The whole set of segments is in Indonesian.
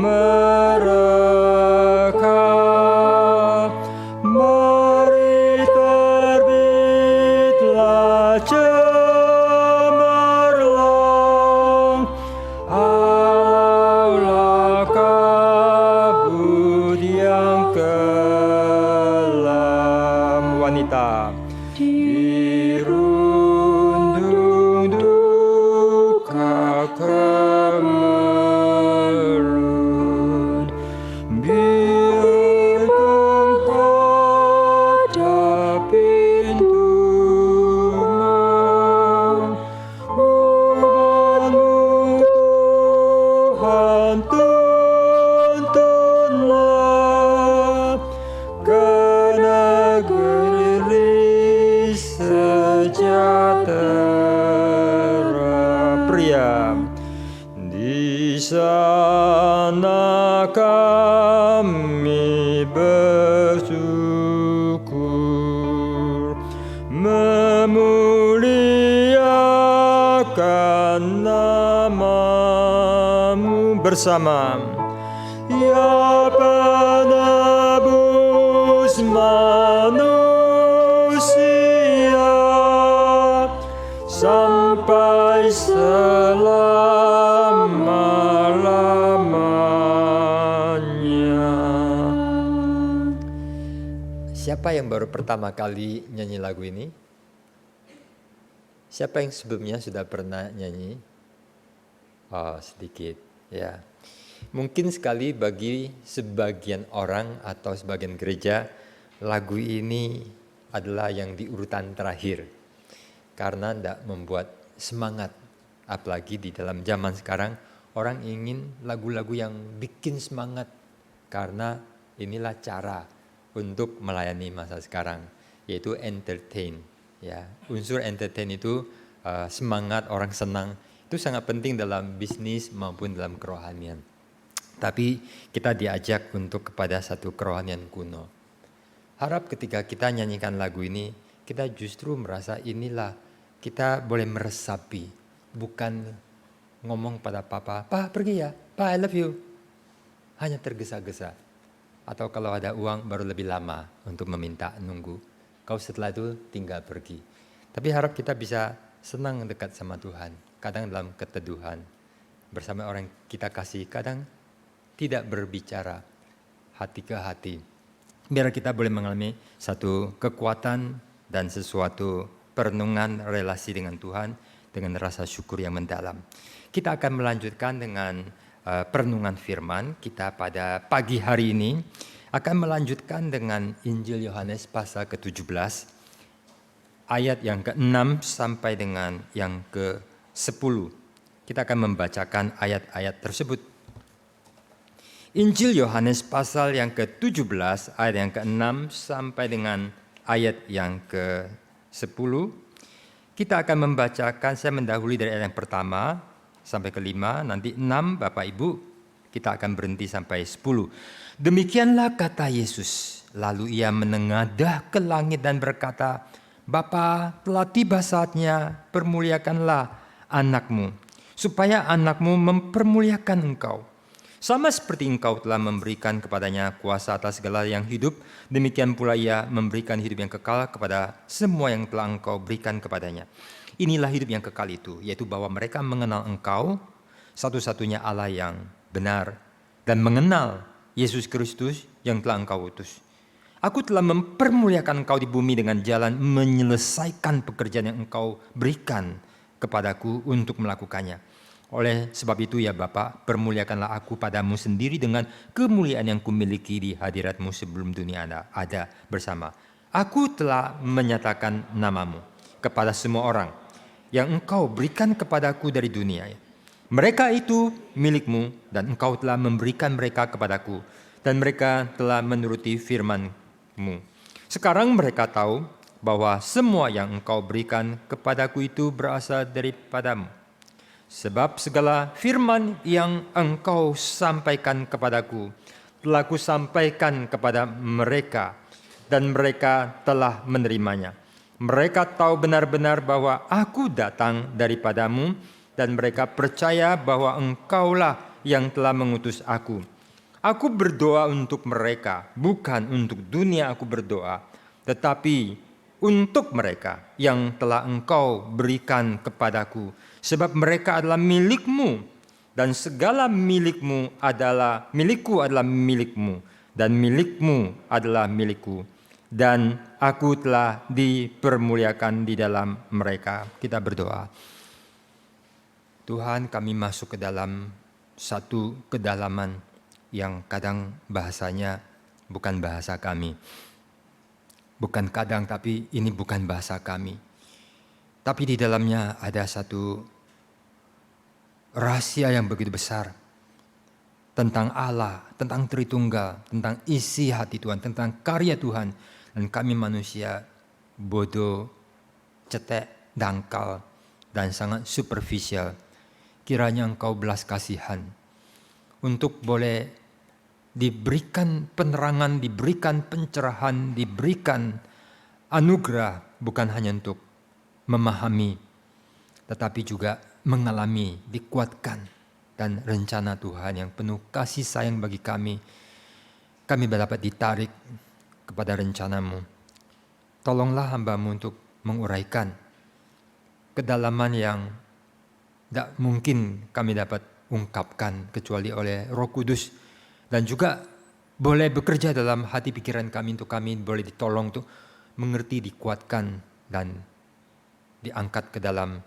mereka. Mari terbitlah cemerlang, alaulah kabut yang kelam. Wanita dirundung duka kemerun, biar menghadap pintu umatmu Tuhan tuntunlah ke negeri sejahtera. Pria di sana kami bersyukur, memuliakan nama-Mu bersama. Ya penebus manusia sampai selama-lamanya. Siapa yang baru pertama kali nyanyi lagu ini? Siapa yang sebelumnya sudah pernah nyanyi? Oh, sedikit ya. Mungkin sekali bagi sebagian orang atau sebagian gereja, lagu ini adalah yang di urutan terakhir. Karena tidak membuat semangat. Apalagi di dalam zaman sekarang, orang ingin lagu-lagu yang bikin semangat. Karena inilah cara untuk melayani masa sekarang, yaitu entertain. Ya, unsur entertain itu semangat, orang senang. Itu sangat penting dalam bisnis maupun dalam kerohanian. Tapi kita diajak untuk kepada satu kerohanian kuno. Harap ketika kita nyanyikan lagu ini, kita justru merasa inilah kita boleh meresapi, bukan ngomong pada papa, "Pak pergi ya, Pak I love you." Hanya tergesa-gesa. Atau kalau ada uang baru lebih lama untuk meminta nunggu. Kau setelah itu tinggal pergi. Tapi harap kita bisa senang dekat sama Tuhan. Kadang dalam keteduhan, bersama orang kita kasih, kadang tidak berbicara hati ke hati. Biar kita boleh mengalami satu kekuatan dan sesuatu perenungan relasi dengan Tuhan dengan rasa syukur yang mendalam. Kita akan melanjutkan dengan perenungan firman kita pada pagi hari ini. Akan melanjutkan dengan Injil Yohanes pasal ke-17 ayat yang ke-6 sampai dengan yang ke-10. Kita akan membacakan ayat-ayat tersebut. Injil Yohanes pasal yang ke-17 ayat yang ke-6 sampai dengan ayat yang ke-10. Kita akan membacakan, saya mendahului dari ayat yang pertama sampai ke-5, nanti 6 Bapak Ibu, kita akan berhenti sampai 10. Demikianlah kata Yesus, lalu ia menengadah ke langit dan berkata, "Bapa, telah tiba saatnya, permuliakanlah anakmu, supaya anakmu mempermuliakan engkau. Sama seperti engkau telah memberikan kepadanya kuasa atas segala yang hidup, demikian pula ia memberikan hidup yang kekal kepada semua yang telah engkau berikan kepadanya. Inilah hidup yang kekal itu, yaitu bahwa mereka mengenal engkau, satu-satunya Allah yang benar, dan mengenal Yesus Kristus yang telah engkau utus. Aku telah mempermuliakan engkau di bumi dengan jalan menyelesaikan pekerjaan yang engkau berikan kepadaku untuk melakukannya. Oleh sebab itu ya Bapa, permuliakanlah aku padamu sendiri dengan kemuliaan yang kumiliki di hadiratmu sebelum dunia ada bersama. Aku telah menyatakan namamu kepada semua orang yang engkau berikan kepadaku dari dunia. Mereka itu milikmu dan engkau telah memberikan mereka kepadaku dan mereka telah menuruti firman-Mu. Sekarang mereka tahu bahwa semua yang engkau berikan kepadaku itu berasal daripadamu. Sebab segala firman yang engkau sampaikan kepadaku telah kusampaikan kepada mereka dan mereka telah menerimanya. Mereka tahu benar-benar bahwa aku datang daripadamu dan mereka percaya bahwa engkaulah yang telah mengutus aku. Aku berdoa untuk mereka, bukan untuk dunia aku berdoa, tetapi untuk mereka yang telah Engkau berikan kepadaku, sebab mereka adalah milik-Mu, dan segala milikmu adalah milikku adalah milikmu, dan milikmu adalah milikku, dan aku telah dipermuliakan di dalam mereka. Kita berdoa. Tuhan, kami masuk ke dalam satu kedalaman yang kadang bahasanya bukan bahasa kami. Bukan kadang, tapi ini bukan bahasa kami. Tapi di dalamnya ada satu rahasia yang begitu besar tentang Allah, tentang Tritunggal, tentang isi hati Tuhan, tentang karya Tuhan. Dan kami manusia bodoh, cetek, dangkal, dan sangat superficial. Kiranya Engkau belas kasihan untuk boleh diberikan penerangan, diberikan pencerahan, diberikan anugerah, bukan hanya untuk memahami, tetapi juga mengalami, dikuatkan. Dan rencana Tuhan yang penuh kasih sayang bagi kami dapat ditarik kepada rencana-Mu. Tolonglah hamba-Mu untuk menguraikan kedalaman yang tidak mungkin kami dapat ungkapkan kecuali oleh Roh Kudus. Dan juga boleh bekerja dalam hati pikiran kami untuk kami boleh ditolong untuk mengerti, dikuatkan, dan diangkat ke dalam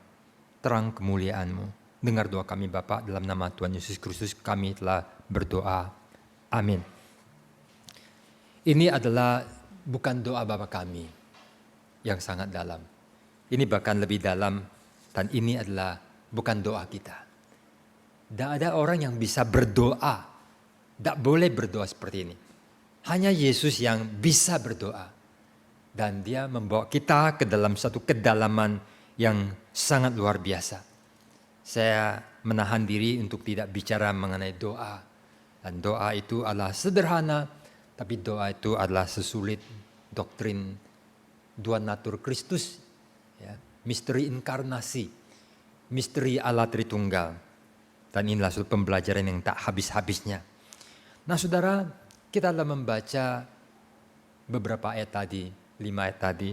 terang kemuliaan-Mu. Dengar doa kami Bapa, dalam nama Tuhan Yesus Kristus kami telah berdoa. Amin. Ini adalah bukan doa Bapa kami yang sangat dalam. Ini bahkan lebih dalam, dan ini adalah bukan doa kita. Tidak ada orang yang bisa berdoa, tidak boleh berdoa seperti ini. Hanya Yesus yang bisa berdoa. Dan Dia membawa kita ke dalam satu kedalaman yang sangat luar biasa. Saya menahan diri untuk tidak bicara mengenai doa. Dan doa itu adalah sederhana, tapi doa itu adalah sesulit doktrin dua natur Kristus, ya, misteri inkarnasi, misteri Allah Tritunggal. Dan inilah suatu pembelajaran yang tak habis-habisnya. Nah saudara, kita telah membaca beberapa ayat tadi, 5 ayat tadi.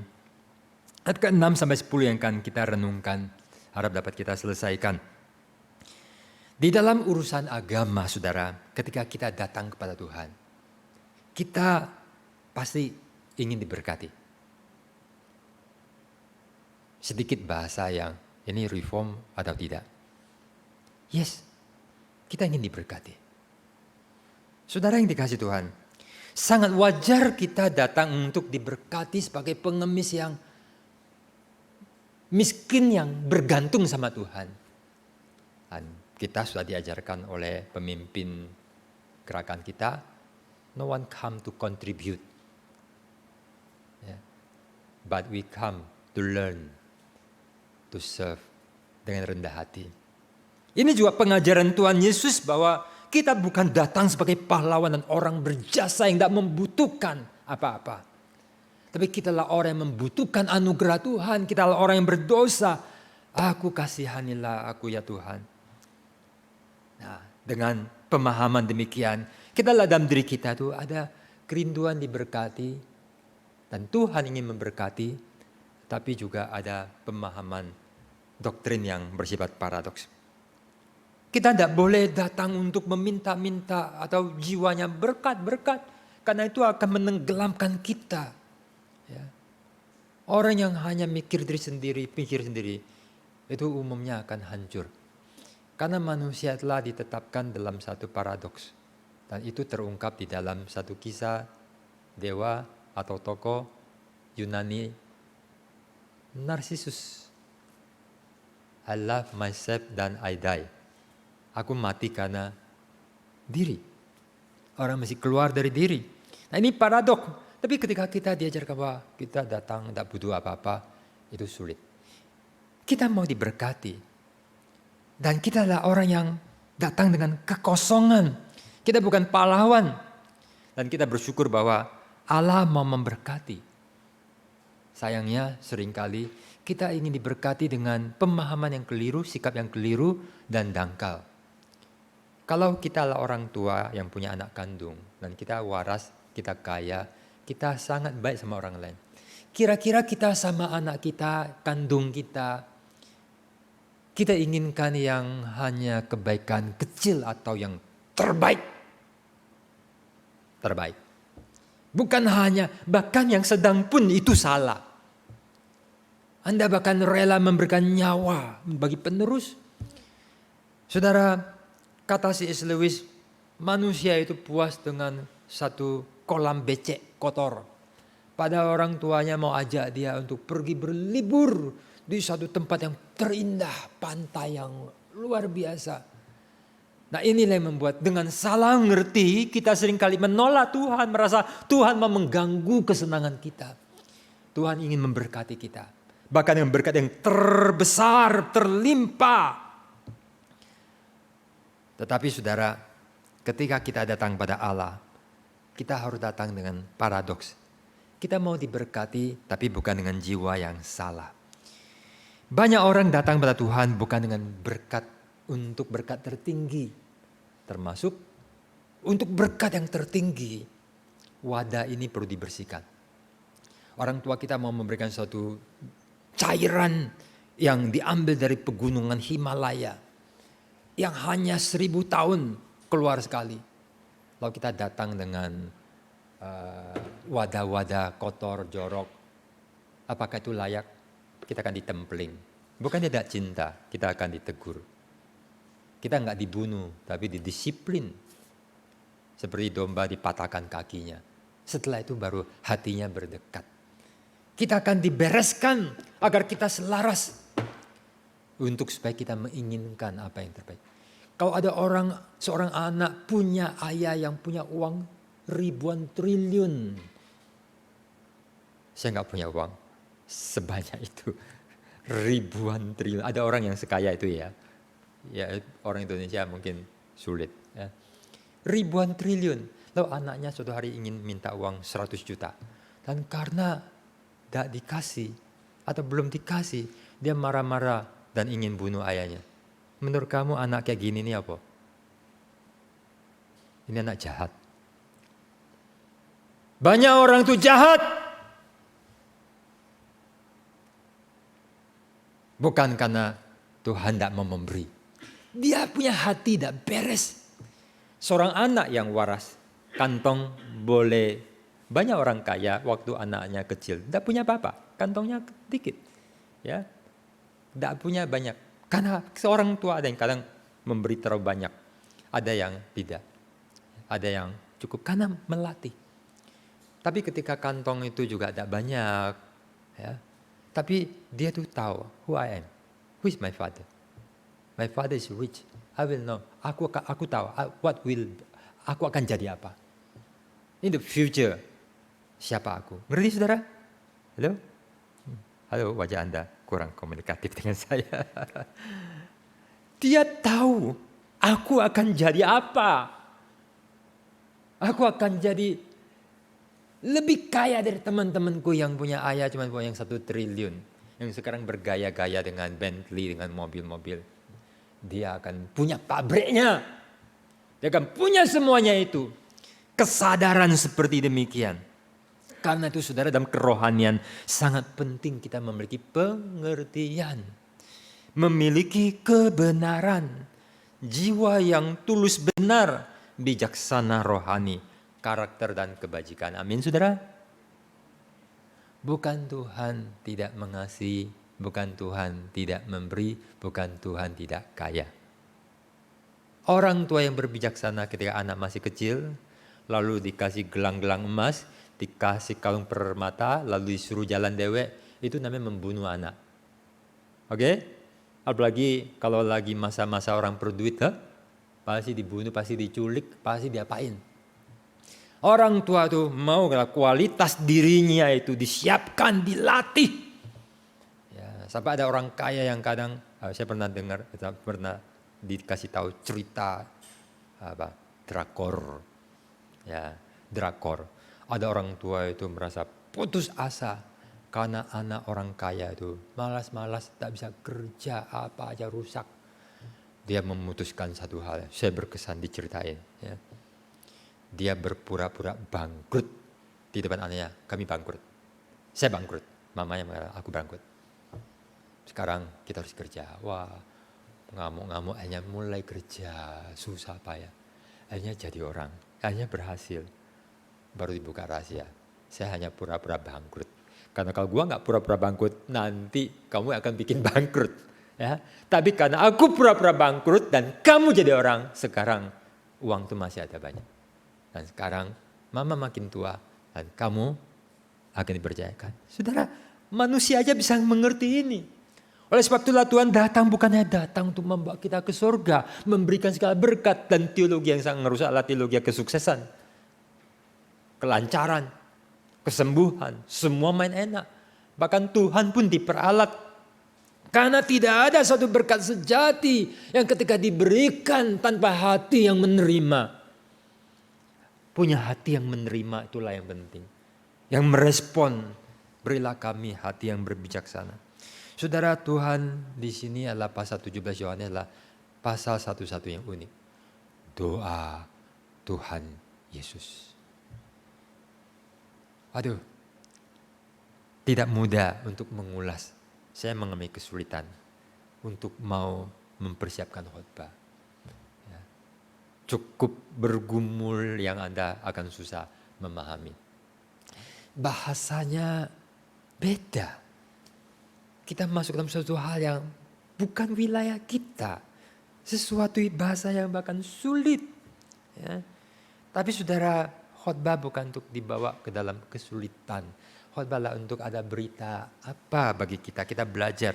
Ayat ke-6 sampai 10 yang akan kita renungkan, harap dapat kita selesaikan. Di dalam urusan agama saudara, ketika kita datang kepada Tuhan, kita pasti ingin diberkati. Sedikit bahasa yang ini reform atau tidak. Yes, kita ingin diberkati. Saudara yang dikasih Tuhan, sangat wajar kita datang untuk diberkati sebagai pengemis yang miskin, yang bergantung sama Tuhan. Dan kita sudah diajarkan oleh pemimpin gerakan kita, no one come to contribute, but we come to learn, to serve dengan rendah hati. Ini juga pengajaran Tuhan Yesus bahwa kita bukan datang sebagai pahlawan dan orang berjasa yang tidak membutuhkan apa-apa. Tapi kita adalah orang yang membutuhkan anugerah Tuhan. Kita adalah orang yang berdosa. Aku kasihanilah aku ya Tuhan. Nah, dengan pemahaman demikian, kita dalam diri kita tuh ada kerinduan diberkati. Dan Tuhan ingin memberkati. Tapi juga ada pemahaman doktrin yang bersifat paradoks. Kita tidak boleh datang untuk meminta-minta atau jiwanya berkat-berkat. Karena itu akan menenggelamkan kita. Ya. Orang yang hanya pikir sendiri, itu umumnya akan hancur. Karena manusia telah ditetapkan dalam satu paradoks. Dan itu terungkap di dalam satu kisah dewa atau tokoh Yunani, Narcissus. I love myself dan I die. Aku mati karena diri. Orang mesti keluar dari diri. Nah ini paradok. Tapi ketika kita diajarkan bahwa kita datang tidak butuh apa-apa, itu sulit. Kita mau diberkati. Dan kita adalah orang yang datang dengan kekosongan. Kita bukan pahlawan. Dan kita bersyukur bahwa Allah mau memberkati. Sayangnya seringkali kita ingin diberkati dengan pemahaman yang keliru, sikap yang keliru, dan dangkal. Kalau kita adalah orang tua yang punya anak kandung dan kita waras, kita kaya, kita sangat baik sama orang lain. Kira-kira kita sama anak kita, kandung kita inginkan yang hanya kebaikan kecil atau yang terbaik? Terbaik. Bukan hanya, bahkan yang sedang pun itu salah. Anda bahkan rela memberikan nyawa bagi penerus. Saudara, kata C.S. Lewis, manusia itu puas dengan satu kolam becek kotor. Pada orang tuanya mau ajak dia untuk pergi berlibur di satu tempat yang terindah, pantai yang luar biasa. Nah, inilah yang membuat dengan salah ngerti kita seringkali menolak Tuhan, merasa Tuhan mau mengganggu kesenangan kita. Tuhan ingin memberkati kita. Bahkan dengan berkat yang terbesar, terlimpah. Tetapi saudara, ketika kita datang pada Allah, kita harus datang dengan paradoks. Kita mau diberkati, tapi bukan dengan jiwa yang salah. Banyak orang datang pada Tuhan bukan dengan berkat untuk berkat tertinggi. Termasuk untuk berkat yang tertinggi, wadah ini perlu dibersihkan. Orang tua kita mau memberikan suatu cairan yang diambil dari pegunungan Himalaya. Yang hanya 1000 tahun keluar sekali. Lalu kita datang dengan wadah-wadah kotor, jorok. Apakah itu layak? Kita akan ditempling. Bukan tidak cinta, kita akan ditegur. Kita enggak dibunuh, tapi didisiplin. Seperti domba dipatahkan kakinya. Setelah itu baru hatinya berdekat. Kita akan dibereskan agar kita selaras. Untuk supaya kita menginginkan apa yang terbaik. Kalau ada seorang anak punya ayah yang punya uang ribuan triliun. Saya nggak punya uang sebanyak itu. Ribuan triliun. Ada orang yang sekaya itu ya. Ya orang Indonesia mungkin sulit. Ya. Ribuan triliun. Lalu anaknya suatu hari ingin minta uang 100 juta. Dan karena tidak dikasih atau belum dikasih, dia marah-marah dan ingin bunuh ayahnya. Menurut kamu anak kayak gini nih apa? Ini anak jahat. Banyak orang tuh jahat. Bukan karena Tuhan tidak mau memberi. Dia punya hati tidak beres. Seorang anak yang waras, kantong boleh. Banyak orang kaya waktu anaknya kecil, tidak punya apa-apa, kantongnya dikit. Ya, tidak punya banyak. Karena seorang tua ada yang kadang memberi terlalu banyak. Ada yang tidak. Ada yang cukup karena melatih. Tapi ketika kantong itu juga tidak banyak. Ya, tapi dia tuh tahu who I am. Who is my father? My father is rich. I will know. Aku tahu aku akan jadi apa. In the future, siapa aku? Ngerti saudara? Halo? Halo, wajah Anda kurang komunikatif dengan saya. Dia tahu aku akan jadi apa. Aku akan jadi lebih kaya dari teman-temanku yang punya ayah cuma punya yang 1 triliun. Yang sekarang bergaya-gaya dengan Bentley, dengan mobil-mobil. Dia akan punya pabriknya. Dia akan punya semuanya itu. Kesadaran seperti demikian. Karena itu saudara, dalam kerohanian sangat penting kita memiliki pengertian. Memiliki kebenaran. Jiwa yang tulus benar. Bijaksana rohani. Karakter dan kebajikan. Amin saudara. Bukan Tuhan tidak mengasihi. Bukan Tuhan tidak memberi. Bukan Tuhan tidak kaya. Orang tua yang berbijaksana ketika anak masih kecil. Lalu dikasih gelang-gelang emas. Dikasih kalung permata, lalu disuruh jalan dewek, itu namanya membunuh anak. Oke? Apalagi kalau lagi masa-masa orang berduit, pasti dibunuh, pasti diculik, pasti diapain. Orang tua tuh mau kualitas dirinya itu disiapkan, dilatih. Ya, sampai ada orang kaya yang kadang, saya pernah dengar, pernah dikasih tahu cerita drakor. Ya, drakor. Ada orang tua itu merasa putus asa karena anak orang kaya itu malas-malas, tak bisa kerja, apa aja rusak. dia memutuskan satu hal. Saya berkesan diceritain. Ya. Dia berpura-pura bangkrut di depan anaknya. Kami bangkrut. Saya bangkrut. Mamanya mengatakan, aku bangkrut. Sekarang kita harus kerja. Wah, ngamuk-ngamuk, akhirnya mulai kerja. Susah payah. Akhirnya jadi orang. Akhirnya berhasil. Baru dibuka rahasia. Saya hanya pura-pura bangkrut. Karena kalau gua nggak pura-pura bangkrut, nanti kamu akan bikin bangkrut. Ya, tapi karena aku pura-pura bangkrut dan kamu jadi orang, sekarang uang itu masih ada banyak. Dan sekarang mama makin tua dan kamu akan dipercayakan. Saudara, manusia aja bisa mengerti ini. Oleh sebab itulah Tuhan datang bukannya datang untuk membawa kita ke surga, memberikan segala berkat dan teologi yang sangat merusak adalah teologi kesuksesan, kelancaran, kesembuhan, semua main enak. Bahkan Tuhan pun diperalat. Karena tidak ada suatu berkat sejati yang ketika diberikan tanpa hati yang menerima. Punya hati yang menerima itulah yang penting. Yang merespon, berilah kami hati yang berbijaksana. Saudara, Tuhan di sini adalah pasal 17 Yohanes adalah pasal satu-satu yang unik. Doa Tuhan Yesus. Aduh, tidak mudah untuk mengulas. Saya mengalami kesulitan untuk mau mempersiapkan khotbah. Ya. Cukup bergumul yang Anda akan susah memahami. Bahasanya beda. Kita masuk dalam suatu hal yang bukan wilayah kita. Sesuatu bahasa yang bahkan sulit. Ya. Tapi saudara, khotbah bukan untuk dibawa ke dalam kesulitan. Khotbahlah untuk ada berita apa bagi kita. Kita belajar.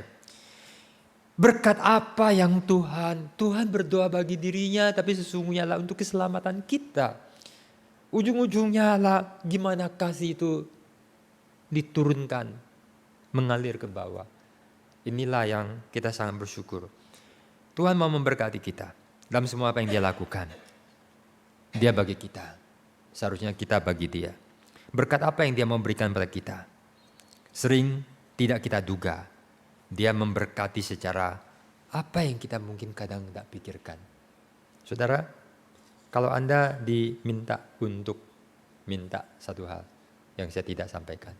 Berkat apa yang Tuhan berdoa bagi dirinya, tapi sesungguhnya lah untuk keselamatan kita. Ujung-ujungnya lah gimana kasih itu diturunkan, mengalir ke bawah. Inilah yang kita sangat bersyukur. Tuhan mau memberkati kita dalam semua apa yang dia lakukan. Dia bagi kita. Seharusnya kita bagi dia. Berkat apa yang dia mau berikan pada kita? Sering tidak kita duga. Dia memberkati secara apa yang kita mungkin kadang tidak pikirkan. Saudara, kalau Anda diminta untuk minta satu hal yang saya tidak sampaikan.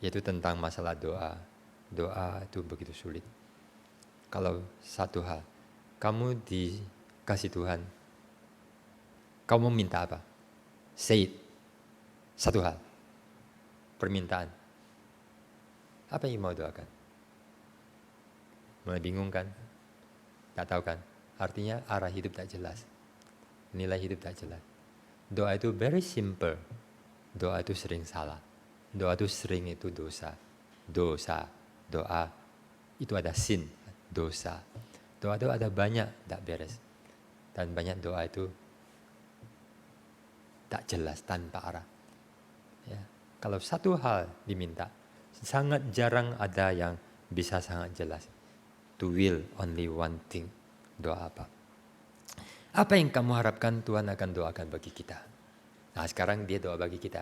Yaitu tentang masalah doa. Doa itu begitu sulit. Kalau satu hal, kamu dikasih Tuhan, kamu minta apa? Say it. Satu hal, permintaan. Apa yang mau doakan? Mulai bingung kan? Tak tahu kan? Artinya arah hidup tak jelas. Nilai hidup tak jelas. Doa itu very simple. Doa itu sering salah. Doa itu sering itu dosa. Dosa. Doa itu ada sin. Dosa. Doa itu ada banyak tak beres. Dan banyak doa itu tak jelas tanpa arah. Ya. Kalau satu hal diminta, sangat jarang ada yang bisa sangat jelas. To will only one thing. Doa apa? Apa yang kamu harapkan Tuhan akan doakan bagi kita? Nah sekarang dia doa bagi kita.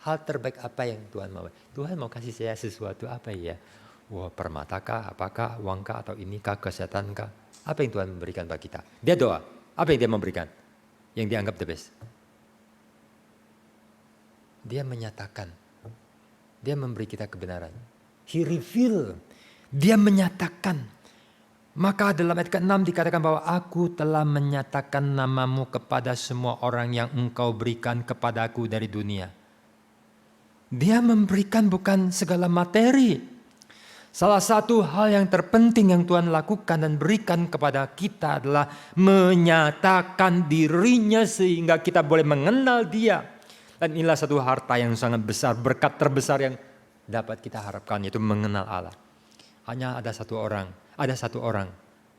Hal terbaik apa yang Tuhan mau? Tuhan mau kasih saya sesuatu apa ya? Wah, permatakah, apakah, uangkah, atau inikah, kesehatankah? Apa yang Tuhan memberikan bagi kita? Dia doa. Apa yang dia memberikan? Yang dianggap the best. Dia menyatakan, dia memberi kita kebenaran. He reveal, dia menyatakan. Maka dalam ayat ke-6 dikatakan bahwa aku telah menyatakan namamu kepada semua orang yang engkau berikan kepadaku dari dunia. Dia memberikan bukan segala materi. Salah satu hal yang terpenting yang Tuhan lakukan dan berikan kepada kita adalah menyatakan dirinya sehingga kita boleh mengenal dia. Dan inilah satu harta yang sangat besar, berkat terbesar yang dapat kita harapkan, yaitu mengenal Allah. Hanya ada satu orang,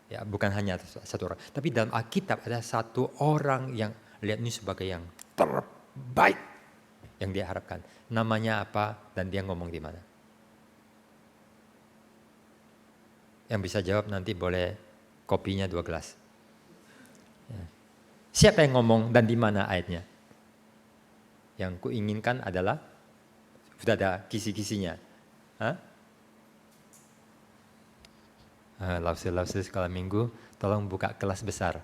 ya bukan hanya satu orang, tapi dalam Alkitab ada satu orang yang lihat ini sebagai yang terbaik yang dia harapkan. Namanya apa dan dia ngomong di mana? Yang bisa jawab nanti boleh kopinya 2 gelas. Ya. Siapa yang ngomong dan di mana ayatnya? Yang kuinginkan adalah, sudah ada kisi-kisinya. Hah? Lause-lause sekolah minggu, tolong buka kelas besar,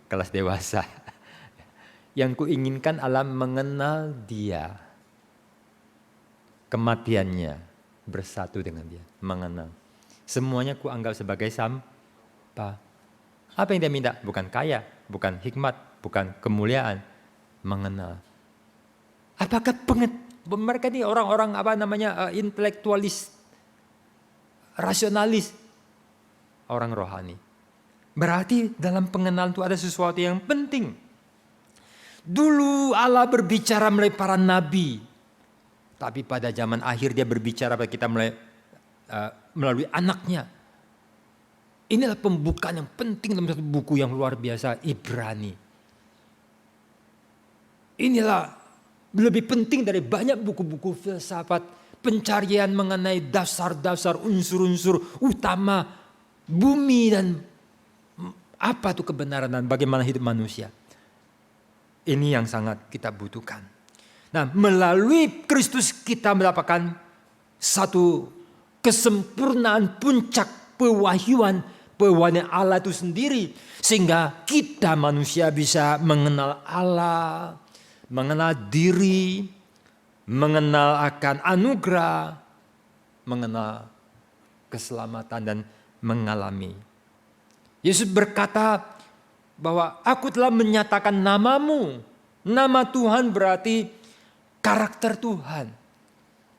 kelas dewasa. Yang kuinginkan adalah mengenal dia, kematiannya, bersatu dengan dia, mengenal. Semuanya kuanggap sebagai sampah. Apa yang dia minta? Bukan kaya, bukan hikmat, bukan kemuliaan, mengenal. Apakah mereka ini orang-orang intelektualis, rasionalis, orang rohani. Berarti dalam pengenalan itu ada sesuatu yang penting. Dulu Allah berbicara melalui para nabi, tapi pada zaman akhir dia berbicara pada kita melalui anaknya. Inilah pembukaan yang penting dalam satu buku yang luar biasa, Ibrani. Inilah lebih penting dari banyak buku-buku filsafat, pencarian mengenai dasar-dasar, unsur-unsur utama bumi dan apa itu kebenaran dan bagaimana hidup manusia. Ini yang sangat kita butuhkan. Nah, melalui Kristus kita mendapatkan satu kesempurnaan puncak pewahyuan Allah itu sendiri. Sehingga kita manusia bisa mengenal Allah, mengenal diri, mengenal akan anugerah, mengenal keselamatan dan mengalami. Yesus berkata bahwa aku telah menyatakan namamu. Nama Tuhan berarti karakter Tuhan.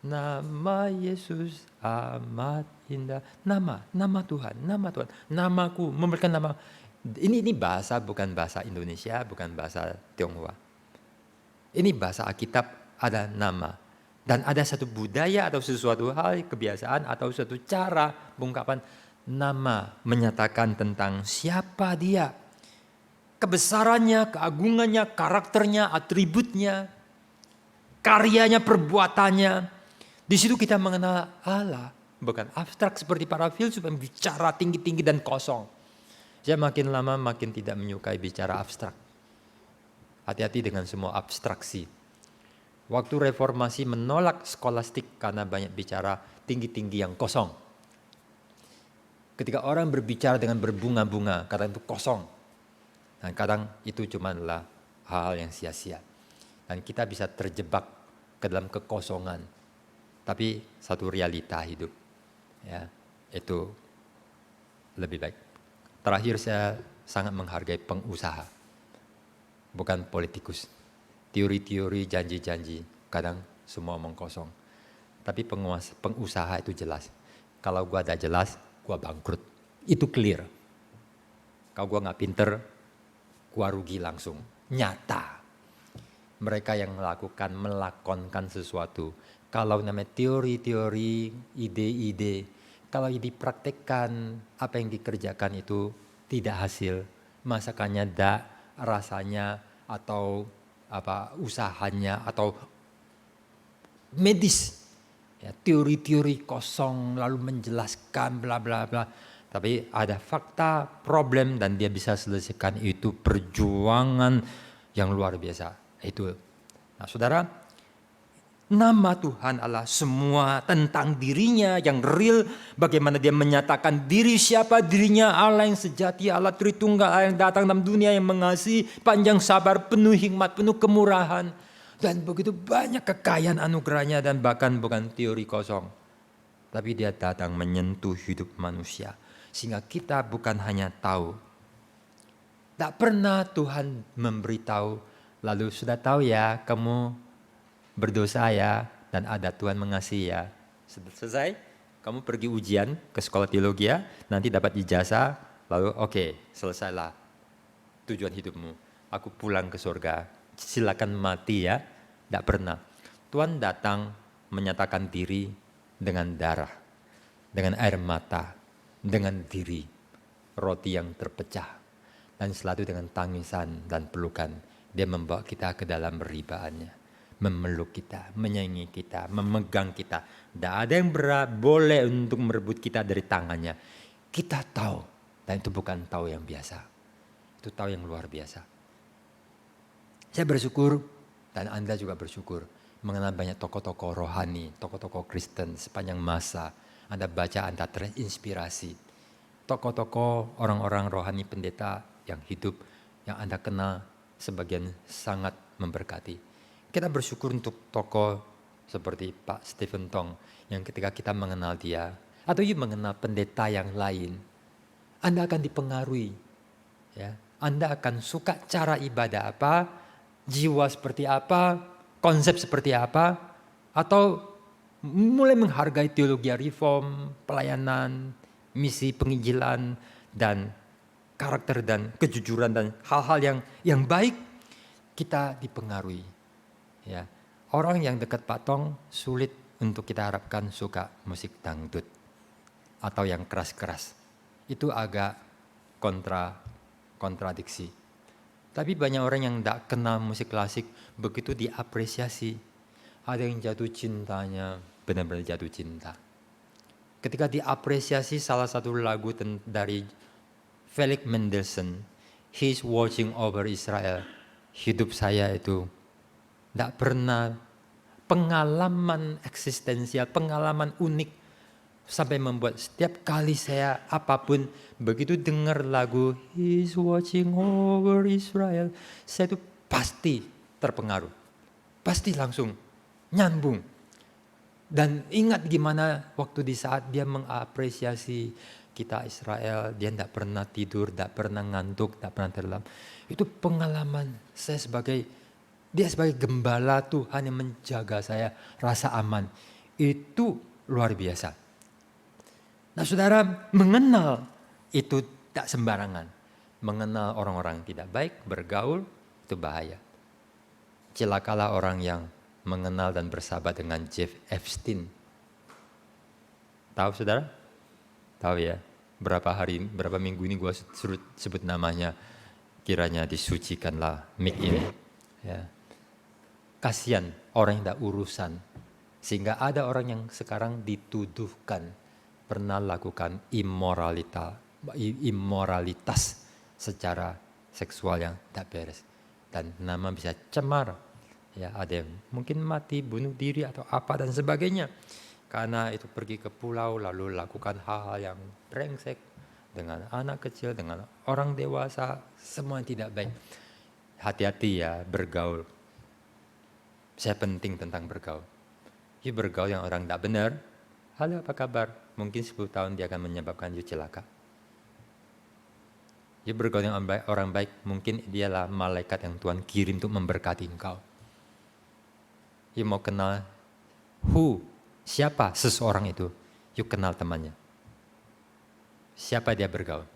Nama Yesus amat indah. Nama Tuhan, nama Tuhan. Namaku, memberikan nama. Ini bahasa bukan bahasa Indonesia, bukan bahasa Tionghoa. Ini bahasa Alkitab, ada nama. Dan ada satu budaya atau sesuatu hal, kebiasaan atau suatu cara pengungkapan nama menyatakan tentang siapa dia. Kebesarannya, keagungannya, karakternya, atributnya, karyanya, perbuatannya. Di situ kita mengenal Allah, bukan abstrak seperti para filsuf yang bicara tinggi-tinggi dan kosong. Saya makin lama makin tidak menyukai bicara abstrak. Hati-hati dengan semua abstraksi. Waktu reformasi menolak skolastik karena banyak bicara tinggi-tinggi yang kosong. Ketika orang berbicara dengan berbunga-bunga, kata itu kosong. Dan kadang itu cumanlah hal yang sia-sia. Dan kita bisa terjebak ke dalam kekosongan. Tapi satu realita hidup. Ya, itu lebih baik. Terakhir saya sangat menghargai pengusaha. Bukan politikus. Teori-teori, janji-janji. Kadang semua omong kosong. Tapi pengusaha itu jelas. Kalau gua ada jelas, gua bangkrut. Itu clear. Kalau gua gak pinter, gua rugi langsung, nyata. Mereka yang melakonkan sesuatu. Kalau namanya teori-teori, ide-ide, kalau dipraktekkan, apa yang dikerjakan itu tidak hasil. Masakannya rasanya, atau usahanya, atau medis. Ya, teori-teori kosong, lalu menjelaskan, bla bla bla. Tapi ada fakta, problem, dan dia bisa selesaikan itu perjuangan yang luar biasa. Itu. Nah, saudara, nama Tuhan adalah semua tentang dirinya yang real. Bagaimana dia menyatakan diri, siapa dirinya, Allah yang sejati, Allah Tritunggal, Allah yang datang dalam dunia, yang mengasihi, panjang sabar, penuh hikmat, penuh kemurahan. Dan begitu banyak kekayaan anugerahnya dan bahkan bukan teori kosong. Tapi dia datang menyentuh hidup manusia. Sehingga kita bukan hanya tahu. Tak pernah Tuhan memberitahu, lalu sudah tahu ya kamu berdosa ya, dan ada Tuhan mengasihi ya. Selesai, kamu pergi ujian ke sekolah teologi ya, nanti dapat ijazah, lalu oke, selesailah tujuan hidupmu. Aku pulang ke surga, silakan mati ya. Tidak pernah. Tuhan datang menyatakan diri dengan darah, dengan air mata, dengan diri, roti yang terpecah, dan selalu dengan tangisan dan pelukan. Dia membawa kita ke dalam ribaannya, memeluk kita, menyayangi kita, memegang kita. Tidak ada yang boleh untuk merebut kita dari tangannya. Kita tahu, dan itu bukan tahu yang biasa. Itu tahu yang luar biasa. Saya bersyukur, dan Anda juga bersyukur, mengenal banyak tokoh-tokoh rohani, tokoh-tokoh Kristen sepanjang masa. Anda baca, Anda terinspirasi. Tokoh-tokoh, orang-orang rohani pendeta yang hidup, yang Anda kenal, sebagian sangat memberkati. Kita bersyukur untuk tokoh seperti Pak Stephen Tong, yang ketika kita mengenal dia, atau mengenal pendeta yang lain, Anda akan dipengaruhi. Ya. Anda akan suka cara ibadah apa, jiwa seperti apa, konsep seperti apa, atau mulai menghargai teologi reform, pelayanan, misi penginjilan, dan karakter dan kejujuran dan hal-hal yang baik, kita dipengaruhi. Ya. Orang yang dekat Pak Tong sulit untuk kita harapkan suka musik dangdut atau yang keras-keras. Itu agak kontradiksi. Tapi banyak orang yang tidak kenal musik klasik begitu diapresiasi. Ada yang jatuh cintanya, benar-benar jatuh cinta. Ketika diapresiasi salah satu lagu dari Felix Mendelssohn, He's Watching Over Israel, hidup saya itu tidak pernah pengalaman eksistensial, pengalaman unik, sampai membuat setiap kali saya apapun begitu dengar lagu He's Watching Over Israel, saya itu pasti terpengaruh, pasti langsung nyambung. Dan ingat gimana waktu di saat dia mengapresiasi kita Israel, dia tidak pernah tidur, tidak pernah ngantuk, tidak pernah terlelap. Itu pengalaman saya dia sebagai gembala Tuhan yang menjaga saya, rasa aman. Itu luar biasa. Nah saudara, mengenal itu tak sembarangan. Mengenal orang-orang tidak baik, bergaul, itu bahaya. Celakalah orang yang mengenal dan bersahabat dengan Jeff Epstein. Tahu saudara? Tahu ya, berapa minggu ini gue sebut namanya, kiranya disucikanlah mic ini. Ya. Kasihan orang yang tidak urusan, sehingga ada orang yang sekarang dituduhkan pernah lakukan immoralitas secara seksual yang tidak beres, dan nama bisa cemar. Ya, ada yang mungkin mati, bunuh diri atau apa dan sebagainya. Karena itu pergi ke pulau lalu lakukan hal-hal yang brengsek dengan anak kecil, dengan orang dewasa, semua yang tidak baik. Hati-hati ya bergaul. Saya penting tentang bergaul. You bergaul yang orang tidak benar, halo apa kabar? Mungkin 10 tahun dia akan menyebabkan you celaka. You bergaul yang orang baik, mungkin dialah malaikat yang Tuhan kirim untuk memberkati engkau. You mau kenal siapa seseorang itu, you kenal temannya. Siapa dia bergaul,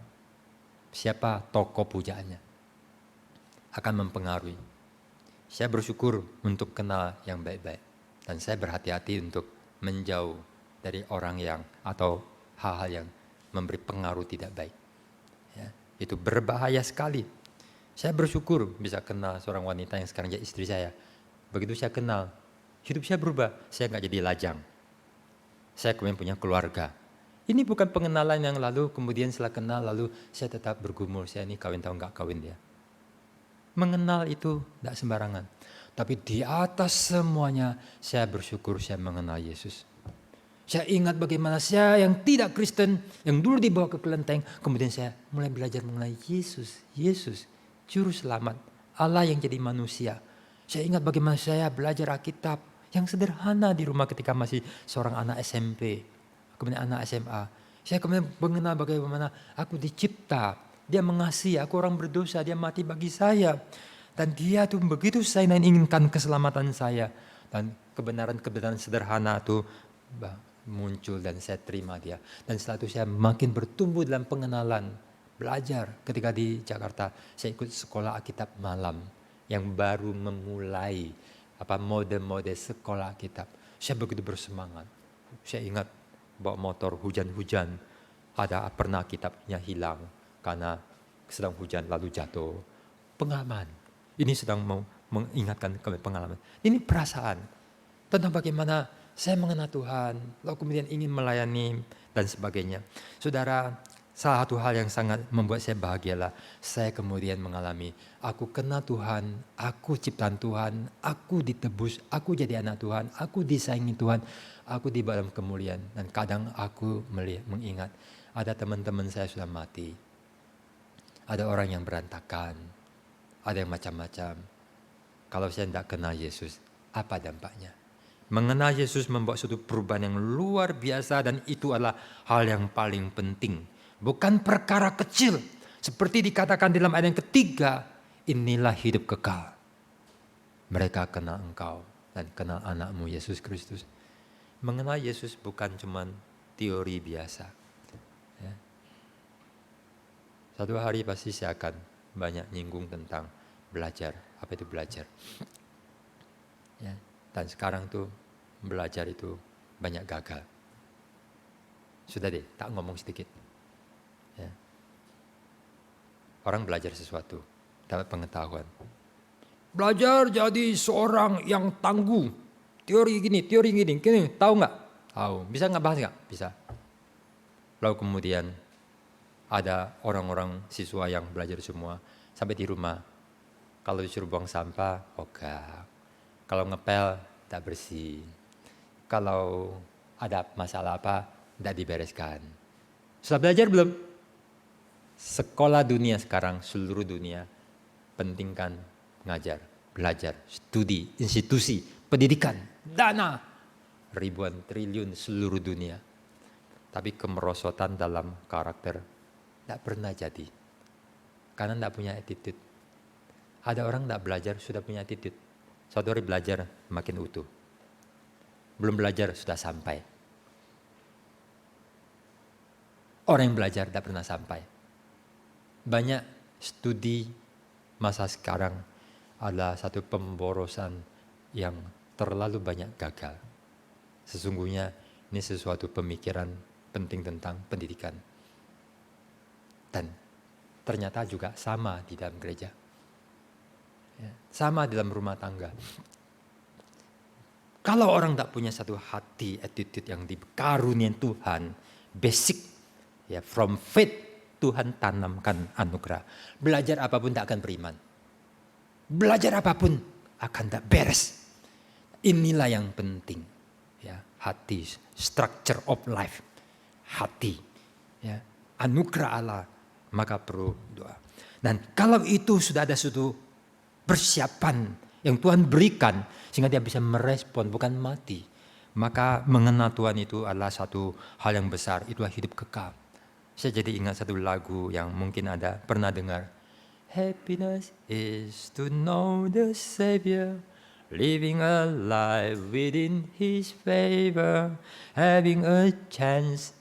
siapa tokoh pujaannya, akan mempengaruhi. Saya bersyukur untuk kenal yang baik-baik, dan saya berhati-hati untuk menjauh dari orang yang atau hal-hal yang memberi pengaruh tidak baik. Ya, itu berbahaya sekali. Saya bersyukur bisa kenal seorang wanita yang sekarang jadi istri saya. Begitu saya kenal, hidup saya berubah. Saya nggak jadi lajang. Saya kemudian punya keluarga. Ini bukan pengenalan yang lalu, kemudian setelah kenal, lalu saya tetap bergumul. Saya ini kawin atau nggak kawin dia. Mengenal itu tidak sembarangan. Tapi di atas semuanya, saya bersyukur saya mengenal Yesus. Saya ingat bagaimana saya yang tidak Kristen, yang dulu dibawa ke kelenteng, kemudian saya mulai belajar mengenai Yesus. Yesus, Juru Selamat, Allah yang jadi manusia. Saya ingat bagaimana saya belajar Alkitab yang sederhana di rumah ketika masih seorang anak SMP, kemudian anak SMA. Saya kemudian mengenal bagaimana aku dicipta, dia mengasihi, aku orang berdosa, dia mati bagi saya. Dan dia tuh begitu saya inginkan keselamatan saya. Dan kebenaran-kebenaran sederhana itu muncul dan saya terima dia. Dan setelah itu saya makin bertumbuh dalam pengenalan, belajar. Ketika di Jakarta, saya ikut sekolah Alkitab malam yang baru memulai mode-mode sekolah kitab. Saya begitu bersemangat. Saya ingat bawa motor hujan-hujan, pernah kitabnya hilang karena sedang hujan lalu jatuh. Pengalaman. Ini sedang mau mengingatkan kami pengalaman. Ini perasaan tentang bagaimana saya mengenal Tuhan, lalu kemudian ingin melayani dan sebagainya. Saudara, Salah satu hal yang sangat membuat saya bahagialah, saya kemudian mengalami, aku kenal Tuhan, aku ciptaan Tuhan, aku ditebus, aku jadi anak Tuhan, aku disayangi Tuhan, aku di dalam kemuliaan. Dan kadang aku mengingat, ada teman-teman saya sudah mati, ada orang yang berantakan, ada yang macam-macam. Kalau saya tidak kenal Yesus, apa dampaknya? Mengenal Yesus membawa suatu perubahan yang luar biasa, dan itu adalah hal yang paling penting. Bukan perkara kecil. Seperti dikatakan dalam ayat yang ketiga, inilah hidup kekal. Mereka kenal Engkau dan kenal anakmu Yesus Kristus. Mengenal Yesus bukan cuma teori biasa. Ya. Satu hari pasti saya akan banyak nyinggung tentang belajar. Apa itu belajar? Ya. Dan sekarang tuh belajar itu banyak gagal. Sudah deh, tak ngomong sedikit. Ya. Orang belajar sesuatu, dapat pengetahuan. Belajar jadi seorang yang tangguh. Teori gini, tahu nggak? Tahu. Bisa nggak bahas nggak? Bisa. Lalu kemudian ada orang-orang siswa yang belajar semua sampai di rumah. Kalau disuruh buang sampah, ogah. Kalau ngepel, tak bersih. Kalau ada masalah apa, tidak dibereskan. Sudah belajar belum? Sekolah dunia sekarang, seluruh dunia, pentingkan mengajar, belajar, studi, institusi, pendidikan, dana, ribuan triliun seluruh dunia. Tapi kemerosotan dalam karakter tidak pernah jadi. Karena tidak punya attitude. Ada orang tidak belajar sudah punya attitude. Suatu hari belajar makin utuh. Belum belajar sudah sampai. Orang yang belajar tidak pernah sampai. Banyak studi masa sekarang adalah satu pemborosan yang terlalu banyak gagal. Sesungguhnya ini sesuatu pemikiran penting tentang pendidikan. Dan ternyata juga sama di dalam gereja. Ya, sama dalam rumah tangga. Kalau orang tak punya satu hati, attitude yang dikaruniai Tuhan, basic, ya from faith, Tuhan tanamkan anugerah. Belajar apapun tak akan beriman. Belajar apapun akan tak beres. Inilah yang penting. Ya, hati, structure of life. Hati. Ya, anugerah Allah, maka perlu doa. Dan kalau itu sudah ada suatu persiapan yang Tuhan berikan, sehingga dia bisa merespon, bukan mati. Maka mengenal Tuhan itu adalah satu hal yang besar, itulah hidup kekal. Saya jadi ingat satu lagu yang mungkin ada pernah dengar. Happiness is to know the Savior, living a life within His favor, having a change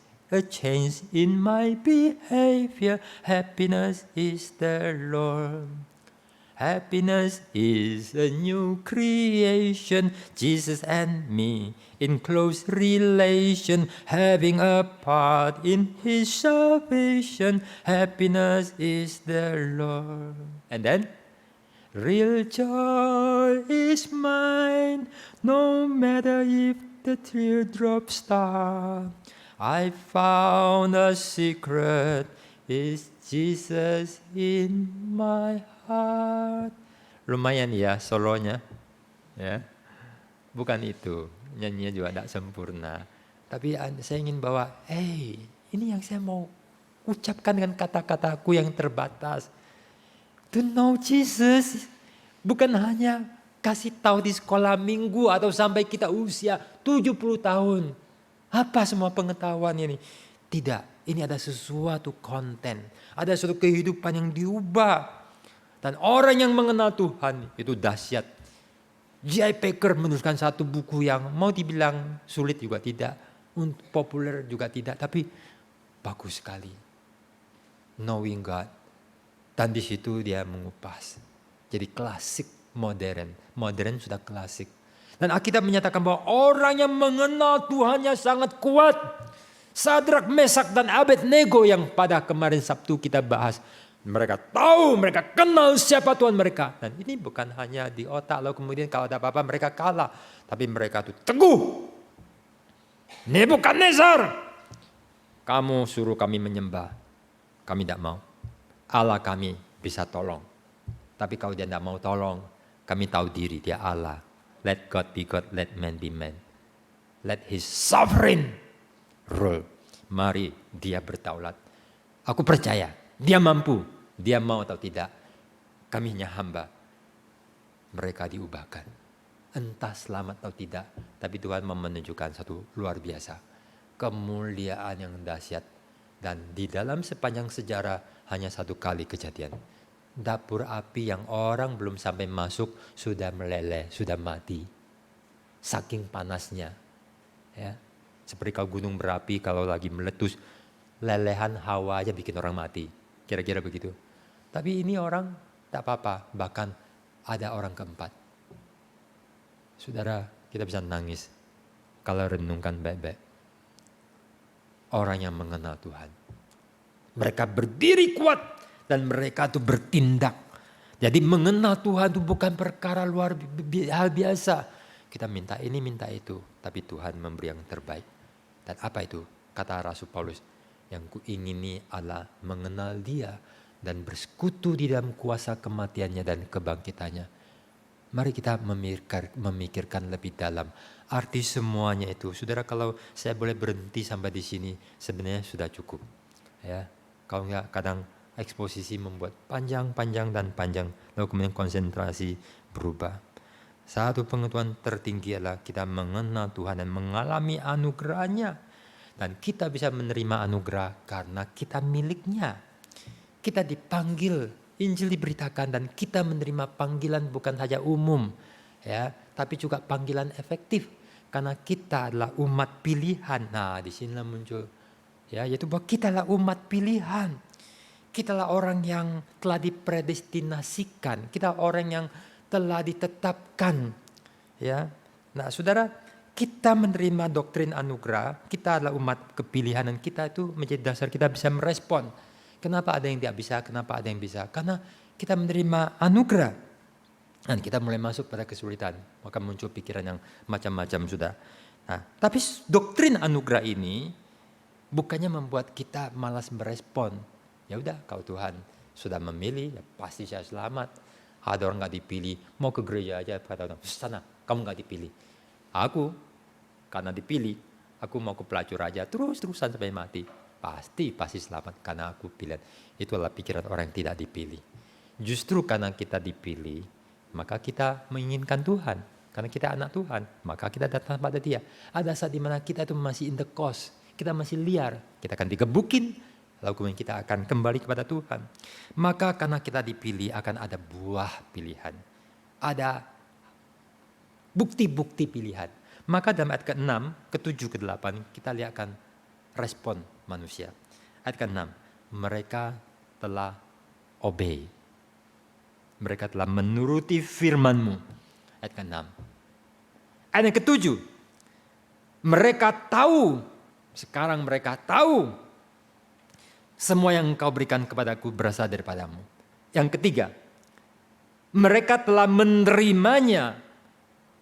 in my behavior. Happiness is the Lord. Happiness is a new creation, Jesus and me in close relation, having a part in His salvation. Happiness is the Lord. And then, real joy is mine, no matter if the teardrops start. I found a secret, is Jesus in my heart. Lumayan ya solonya, ya. Bukan itu, nyanyinya juga tidak sempurna. Tapi saya ingin bawa, ini yang saya mau ucapkan dengan kata-kataku yang terbatas. To know Jesus, bukan hanya kasih tahu di sekolah minggu atau sampai kita usia 70 tahun. Apa semua pengetahuan ini? Tidak, ini ada sesuatu konten, ada sesuatu kehidupan yang diubah. Dan orang yang mengenal Tuhan itu dahsyat. J.I. Packer menuliskan satu buku yang mau dibilang sulit juga tidak, populer juga tidak, tapi bagus sekali. Knowing God. Dan di situ dia mengupas. Jadi klasik modern. Modern sudah klasik. Dan Alkitab menyatakan bahwa orang yang mengenal Tuhannya sangat kuat. Sadrak, Mesak, dan Abednego yang pada kemarin Sabtu kita bahas. Mereka tahu, mereka kenal siapa Tuhan mereka. Dan ini bukan hanya di otak, lalu kemudian kalau ada apa-apa mereka kalah. Tapi mereka itu teguh. Nebukadnezar, kamu suruh kami menyembah. kami tidak mau. Allah kami bisa tolong. Tapi kalau dia tidak mau tolong, kami tahu diri dia Allah. Let God be God, let man be man. Let his sovereign rule. Mari dia berdaulat. Aku percaya, dia mampu. Dia mau atau tidak, kami hanya hamba. Mereka diubahkan. Entah selamat atau tidak, tapi Tuhan mau menunjukkan satu luar biasa. Kemuliaan yang dahsyat. Dan di dalam sepanjang sejarah hanya satu kali kejadian. Dapur api yang orang belum sampai masuk sudah meleleh, sudah mati. Saking panasnya. Ya. Seperti kalau gunung berapi kalau lagi meletus, lelehan hawa aja bikin orang mati. Kira-kira begitu. Tapi ini orang tak apa-apa, bahkan ada orang keempat. Saudara, kita bisa nangis kalau renungkan baik-baik. Orang yang mengenal Tuhan. Mereka berdiri kuat dan mereka tuh bertindak. Jadi mengenal Tuhan itu bukan perkara hal biasa. Kita minta ini, minta itu. Tapi Tuhan memberi yang terbaik. Dan apa itu? Kata Rasul Paulus. Yang kuingini adalah mengenal dia. Dan bersekutu di dalam kuasa kematiannya dan kebangkitannya. Mari kita memikirkan lebih dalam arti semuanya itu. Saudara, kalau saya boleh berhenti sampai di sini, sebenarnya sudah cukup. Ya, kalau enggak kadang eksposisi membuat panjang dan panjang, lalu kemudian konsentrasi berubah. Satu pengetahuan tertinggi adalah kita mengenal Tuhan dan mengalami anugerahnya. Dan kita bisa menerima anugerah karena kita miliknya. Kita dipanggil, Injil diberitakan dan kita menerima panggilan bukan saja umum, ya, tapi juga panggilan efektif karena kita adalah umat pilihan. Nah, di sinilah muncul, ya, yaitu bahwa kita adalah umat pilihan. Kita adalah orang yang telah dipredestinasikan, kita orang yang telah ditetapkan, ya. Nah, saudara, kita menerima doktrin anugerah, kita adalah umat kepilihan dan kita itu menjadi dasar kita bisa merespon. Kenapa ada yang tidak bisa, kenapa ada yang bisa? Karena kita menerima anugerah. Dan kita mulai masuk pada kesulitan. Maka muncul pikiran yang macam-macam sudah. Nah, tapi doktrin anugerah ini bukannya membuat kita malas merespon. Ya udah, kalau Tuhan sudah memilih, ya pasti saya selamat. Ada orang gak dipilih, mau ke gereja aja, kata sana, kamu gak dipilih. Aku, karena dipilih, aku mau ke pelacur aja, terus-terusan sampai mati. Pasti selamat karena aku pilihan. Itu adalah pikiran orang yang tidak dipilih. Justru karena kita dipilih, maka kita menginginkan Tuhan. Karena kita anak Tuhan, maka kita datang pada Dia. Ada saat dimana kita itu masih in the coast, kita masih liar, kita akan digebukin, lalu kemudian kita akan kembali kepada Tuhan. Maka karena kita dipilih akan ada buah pilihan. Ada bukti-bukti pilihan. Maka dalam ayat ke-6, ke-7, ke-8 kita lihatkan respon manusia. Ayat ke-6, mereka telah obey. Mereka telah menuruti firman-Mu. Ayat ke-6. Ayat yang ke-7, mereka tahu, sekarang mereka tahu semua yang Engkau berikan kepadaku berasal daripada-Mu. Yang ketiga, mereka telah menerimanya,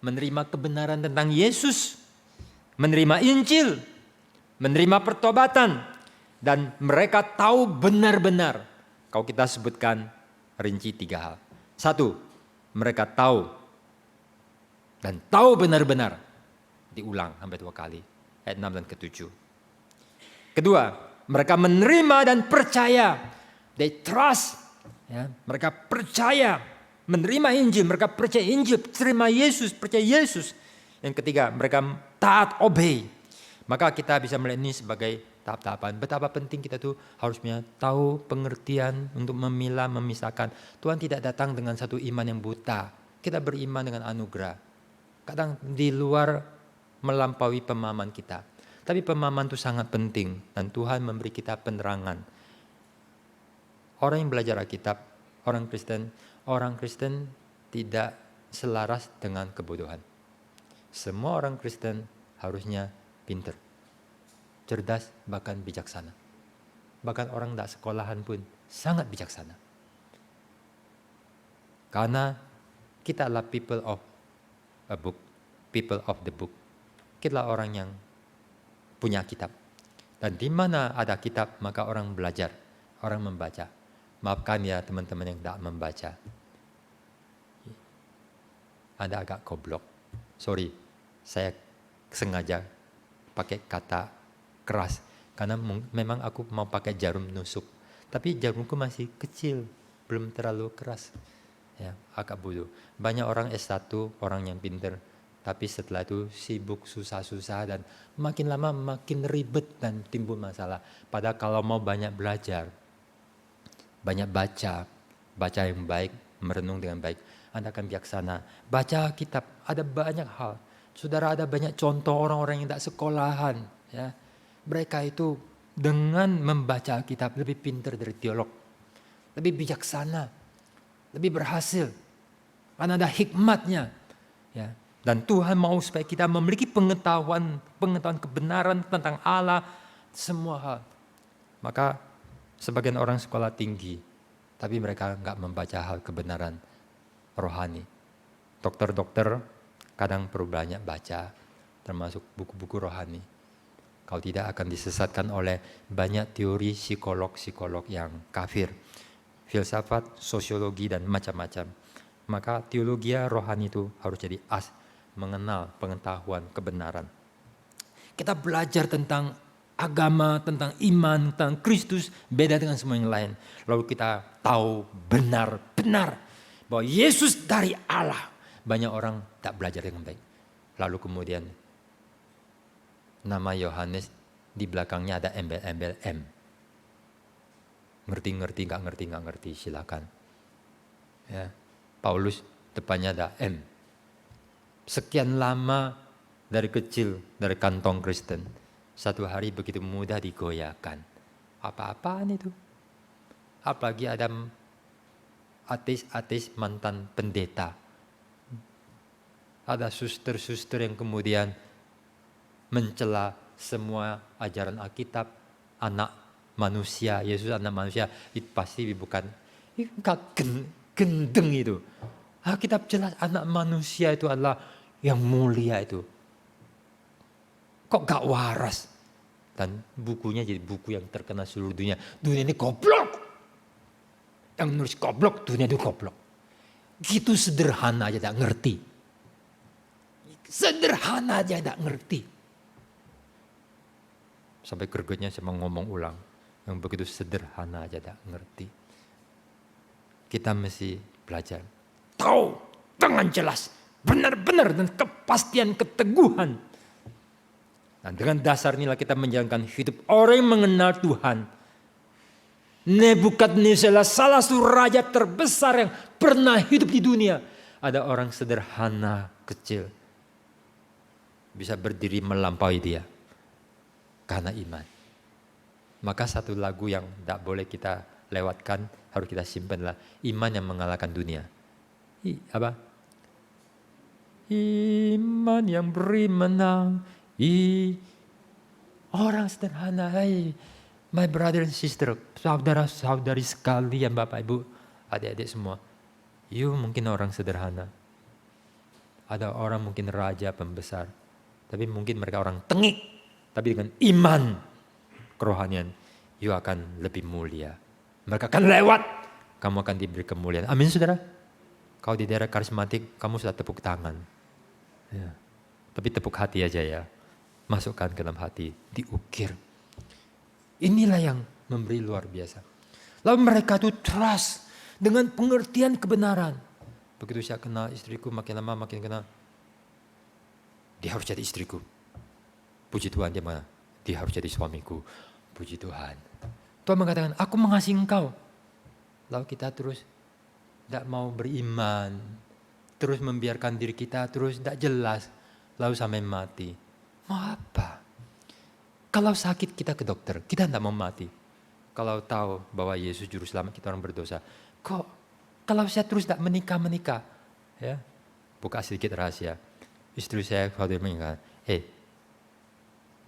menerima kebenaran tentang Yesus, menerima Injil, menerima pertobatan, dan mereka tahu benar-benar. Kalau kita sebutkan rinci 3 hal. 1, mereka tahu dan tahu benar-benar. Diulang sampai 2 kali. Ayat 6 dan ke-7. Kedua, mereka menerima dan percaya. They trust. Ya, mereka percaya. Menerima Injil, mereka percaya Injil, terima Yesus, percaya Yesus. Yang ketiga, mereka taat, obey. Maka kita bisa melihat ini sebagai tahap-tahapan. Betapa penting kita tuh harusnya tahu pengertian untuk memilah, memisahkan. Tuhan tidak datang dengan satu iman yang buta. Kita beriman dengan anugerah. Kadang di luar melampaui pemahaman kita. Tapi pemahaman itu sangat penting. Dan Tuhan memberi kita penerangan. Orang yang belajar Alkitab, orang Kristen tidak selaras dengan kebodohan. Semua orang Kristen harusnya pintar, cerdas, bahkan bijaksana. Bahkan orang tidak sekolahan pun sangat bijaksana. Karena kita adalah people of a book, people of the book. Kita adalah orang yang punya kitab. Dan di mana ada kitab, maka orang belajar. orang membaca. Maafkan ya teman-teman yang tidak membaca. Anda agak goblok. Sorry, saya sengaja pakai kata keras. Karena memang aku mau pakai jarum nusuk. Tapi jarumku masih kecil, belum terlalu keras. Ya, agak bodoh. Banyak orang S1, orang yang pinter. Tapi setelah itu sibuk, susah-susah, dan makin lama makin ribet dan timbul masalah. Padahal kalau mau banyak belajar, banyak baca yang baik, merenung dengan baik, Anda akan bijaksana. Baca kitab, ada banyak hal. Saudara, ada banyak contoh orang-orang yang tidak sekolahan. Ya. Mereka itu dengan membaca kitab lebih pintar dari teolog. Lebih bijaksana, lebih berhasil. Karena ada hikmatnya. Ya. Dan Tuhan mau supaya kita memiliki pengetahuan kebenaran tentang Allah, semua hal. Maka sebagian orang sekolah tinggi, tapi mereka nggak membaca hal kebenaran rohani. Dokter-dokter kadang perlu banyak baca, termasuk buku-buku rohani. Kalau tidak akan disesatkan oleh banyak teori psikolog-psikolog yang kafir. Filsafat, sosiologi, dan macam-macam. Maka teologi rohani itu harus jadi mengenal pengetahuan kebenaran. Kita belajar tentang agama, tentang iman, tentang Kristus, beda dengan semua yang lain. Lalu kita tahu benar-benar bahwa Yesus dari Allah. Banyak orang tak belajar dengan baik. Lalu kemudian nama Yohanes di belakangnya ada embel-embel M. Ngerti, nggak ngerti, silakan. Ya. Paulus depannya ada M. Sekian lama dari kecil, dari kantong Kristen. Satu hari begitu mudah digoyahkan. Apa-apaan itu? Apalagi ada ateis mantan pendeta. Ada suster-suster yang kemudian mencela semua ajaran Alkitab, anak manusia, Yesus anak manusia, itu pasti bukan, gendeng itu. Alkitab jelas anak manusia itu adalah yang mulia itu. Kok gak waras? Dan bukunya jadi buku yang terkenal seluruh dunia. Dunia ini goblok. Yang nulis goblok, dunia itu goblok. Gitu sederhana aja gak ngerti. Sederhana aja gak ngerti. Sampai gregetnya saya mau ngomong ulang. Yang begitu sederhana aja gak ngerti. Kita mesti belajar. Tahu dengan jelas. Benar-benar dan kepastian, keteguhan. Dan dengan dasar inilah kita menjalankan hidup orang yang mengenal Tuhan. Nebukadnezar salah satu raja terbesar yang pernah hidup di dunia. Ada orang sederhana, kecil. Bisa berdiri melampaui dia. Karena iman. Maka satu lagu yang tidak boleh kita lewatkan, harus kita simpanlah. Iman yang mengalahkan dunia. Apa? Iman yang beri menang. Orang sederhana. Hey, my brother and sister, saudara-saudari sekalian, Bapak Ibu, adik-adik semua. You mungkin orang sederhana. Ada orang mungkin raja pembesar. Tapi mungkin mereka orang tengik. Tapi dengan iman kerohanian, you akan lebih mulia. Mereka akan lewat. Kamu akan diberi kemuliaan. Amin, saudara. Kalau di daerah karismatik, kamu sudah tepuk tangan. Ya. Tapi tepuk hati aja ya. Masukkan ke dalam hati, diukir. Inilah yang memberi luar biasa. Lalu mereka itu trust dengan pengertian kebenaran. Begitu saya kenal istriku, makin lama makin kenal. Dia harus jadi istriku. Puji Tuhan, dia mana? Dia harus jadi suamiku. Puji Tuhan. Tuhan mengatakan, aku mengasihi engkau. Lalu kita terus tidak mau beriman. Terus membiarkan diri kita terus tidak jelas. Lalu sampai mati. Mau apa? Kalau sakit kita ke dokter, kita tidak mau mati. Kalau tahu bahwa Yesus juru selamat kita orang berdosa. Kok kalau saya terus tidak menikah, ya, buka sedikit rahasia. Istri saya kalau dia mengingat,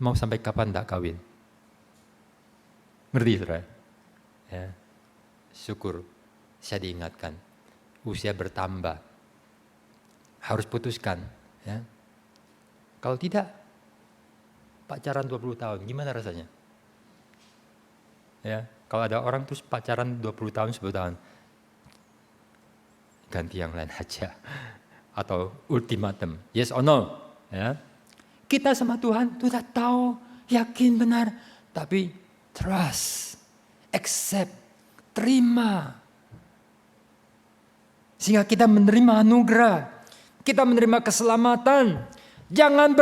mau sampai kapan tidak kawin? Ngerti saudara? Ya, syukur saya diingatkan. Usia bertambah, harus putuskan. Ya. Kalau tidak, pacaran 20 tahun, gimana rasanya? Ya, Kalau ada orang terus pacaran 20 tahun, 10 tahun, ganti yang lain aja. Atau ultimatum, yes or no. Ya. Kita sama Tuhan sudah tahu, yakin benar, tapi trust, accept, terima. Sehingga kita menerima anugerah, kita menerima keselamatan. Jangan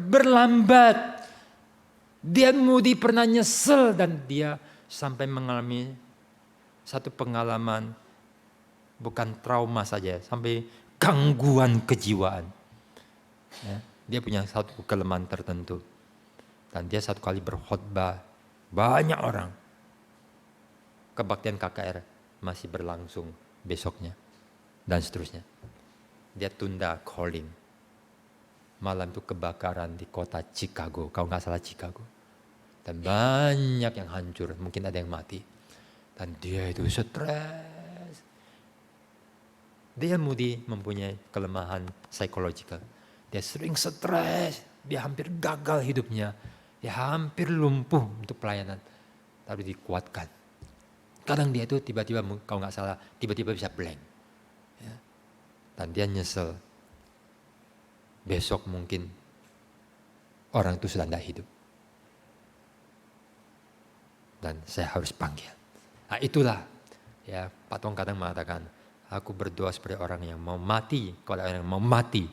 berlambat. Dia Moody pernah nyesel dan dia sampai mengalami satu pengalaman, bukan trauma saja, sampai gangguan kejiwaan. Ya, dia punya satu kelemahan tertentu. Dan dia satu kali berkhotbah, banyak orang. Kebaktian KKR masih berlangsung besoknya. Dan seterusnya. Dia tunda calling. Malam itu kebakaran di kota Chicago, kalau nggak salah Chicago. Dan banyak yang hancur, mungkin ada yang mati. Dan dia itu stres. Dia Moody mempunyai kelemahan psikologikal. Dia sering stres, dia hampir gagal hidupnya. Dia hampir lumpuh untuk pelayanan. Tapi dikuatkan. Kadang dia itu tiba-tiba, kalau nggak salah, tiba-tiba bisa blank. Ya. Dan dia nyesel. Besok mungkin orang itu sudah tidak hidup. Dan saya harus panggil. Nah itulah, ya Pak Tong kadang mengatakan, aku berdoa seperti orang yang mau mati. Kalau orang yang mau mati,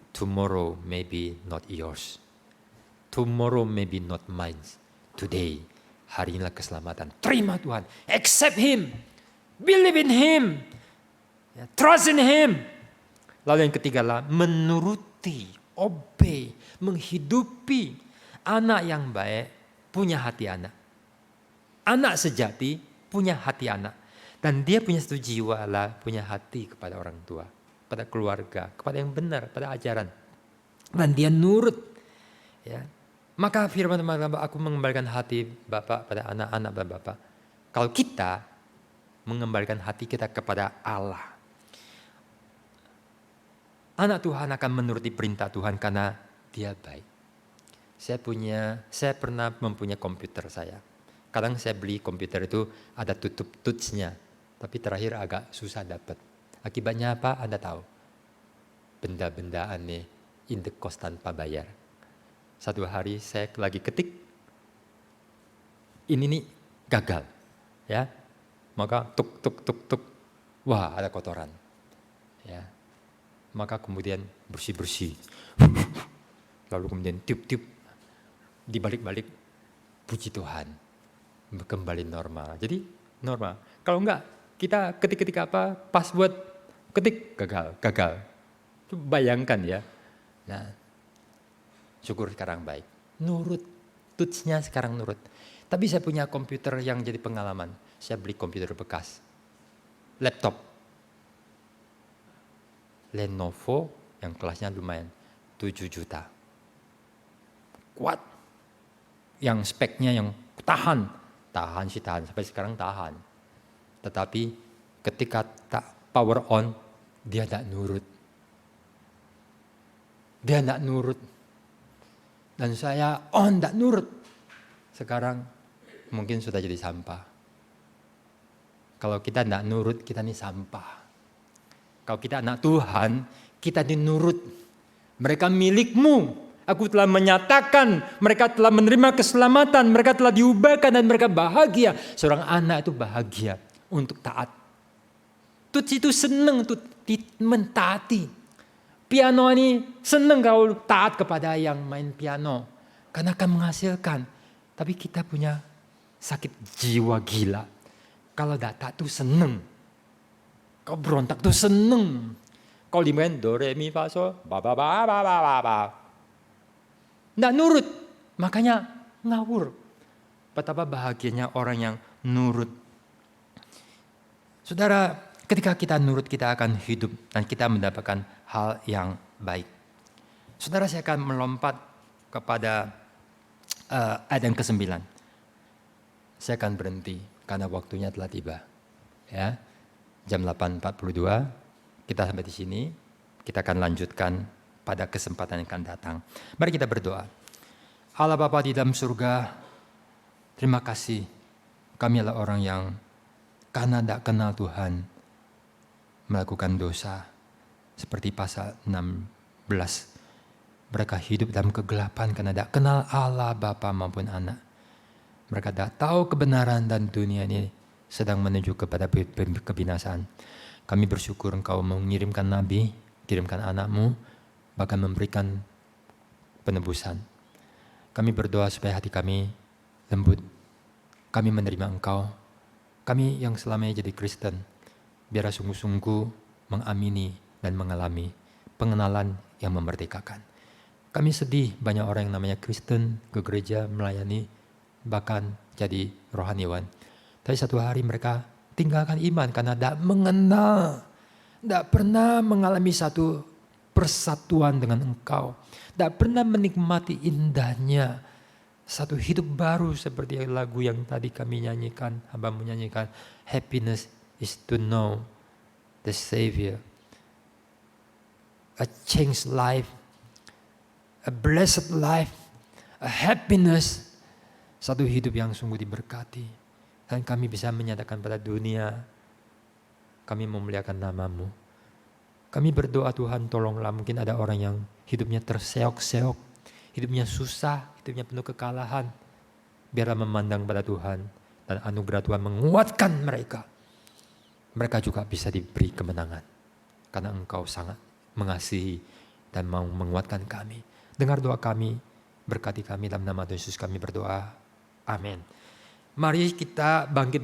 tomorrow maybe not yours. Tomorrow maybe not mine. Today, hari inilah keselamatan. Terima Tuhan, accept Him, believe in Him, trust in Him. Lalu yang ketiga lah, menuruti, obey, menghidupi. Anak yang baik punya hati anak. Anak sejati punya hati anak. Dan dia punya satu jiwa lah, punya hati kepada orang tua, pada keluarga, kepada yang benar, pada ajaran. Dan dia nurut. Ya. Maka firman Tuhan, aku mengembalikan hati Bapak pada anak-anak Bapak. Kalau kita mengembalikan hati kita kepada Allah, anak Tuhan akan menuruti perintah Tuhan karena dia baik. Saya pernah mempunyai komputer saya. Kadang saya beli komputer itu ada tutup touch-nya, tapi terakhir agak susah dapat. Akibatnya apa? Anda tahu. Benda-benda aneh, indekos tanpa bayar. Satu hari saya lagi ketik, ini nih gagal, ya. Maka tuk tuk tuk tuk, wah ada kotoran, ya. Maka kemudian bersih-bersih, lalu kemudian tiup-tiup, dibalik-balik, puji Tuhan, kembali normal. Jadi normal. Kalau enggak, kita ketik-ketik apa, password, ketik, gagal. Bayangkan ya. Nah, syukur sekarang baik. Nurut, touch-nya sekarang nurut. Tapi saya punya komputer yang jadi pengalaman. Saya beli komputer bekas, laptop. Lenovo yang kelasnya lumayan, 7 juta. Kuat. Yang speknya yang tahan sampai sekarang tahan. Tetapi ketika tak power on, dia tidak nurut. Dan saya on tidak nurut. Sekarang mungkin sudah jadi sampah. Kalau kita tidak nurut, kita ini sampah. Kalau kita anak Tuhan, kita dinurut. Mereka milikmu. Aku telah menyatakan, mereka telah menerima keselamatan, mereka telah diubahkan dan mereka bahagia. Seorang anak itu bahagia untuk taat. Tuts itu senang untuk mentaati. Piano ini senang kalau taat kepada yang main piano. Karena akan menghasilkan. Tapi kita punya sakit jiwa gila. Kalau tidak taat itu senang. Kau berontak tuh seneng. Kau dimain do re mi fa sol ba. Nggak nurut, makanya ngawur. Betapa bahagianya orang yang nurut. Saudara, ketika kita nurut kita akan hidup dan kita mendapatkan hal yang baik. Saudara, saya akan melompat kepada ayat yang ke-9. Saya akan berhenti karena waktunya telah tiba. Ya. Jam 8.42, kita sampai di sini, kita akan lanjutkan pada kesempatan yang akan datang. Mari kita berdoa. Allah Bapa di dalam surga, Terima kasih, kami adalah orang yang karena tidak kenal Tuhan, melakukan dosa. Seperti pasal 16. Mereka hidup dalam kegelapan karena tidak kenal Allah Bapa maupun Anak. Mereka tidak tahu kebenaran dan dunia ini sedang menuju kepada kebinasaan. Kami bersyukur Engkau mengirimkan Nabi, kirimkan Anak-Mu, bahkan memberikan penebusan. Kami berdoa supaya hati kami lembut. Kami menerima Engkau. Kami yang selamanya jadi Kristen, biar sungguh-sungguh mengamini dan mengalami pengenalan yang memerdekakan. Kami sedih banyak orang yang namanya Kristen, ke gereja, melayani, bahkan jadi rohaniwan. Tapi satu hari mereka tinggalkan iman karena tidak mengenal, tidak pernah mengalami satu persatuan dengan Engkau, tidak pernah menikmati indahnya satu hidup baru seperti lagu yang tadi kami nyanyikan, Hamba-Mu nyanyikan. Happiness is to know the Savior. A changed life, a blessed life, a happiness. Satu hidup yang sungguh diberkati. Dan kami bisa menyatakan pada dunia, kami memuliakan nama-Mu. Kami berdoa Tuhan, tolonglah, mungkin ada orang yang hidupnya terseok-seok, hidupnya susah, hidupnya penuh kekalahan. Biarlah memandang pada Tuhan dan anugerah Tuhan menguatkan mereka. Mereka juga bisa diberi kemenangan. Karena Engkau sangat mengasihi dan mau menguatkan kami. Dengar doa kami, berkati kami dalam nama Yesus kami berdoa. Amin. Mari kita bangkit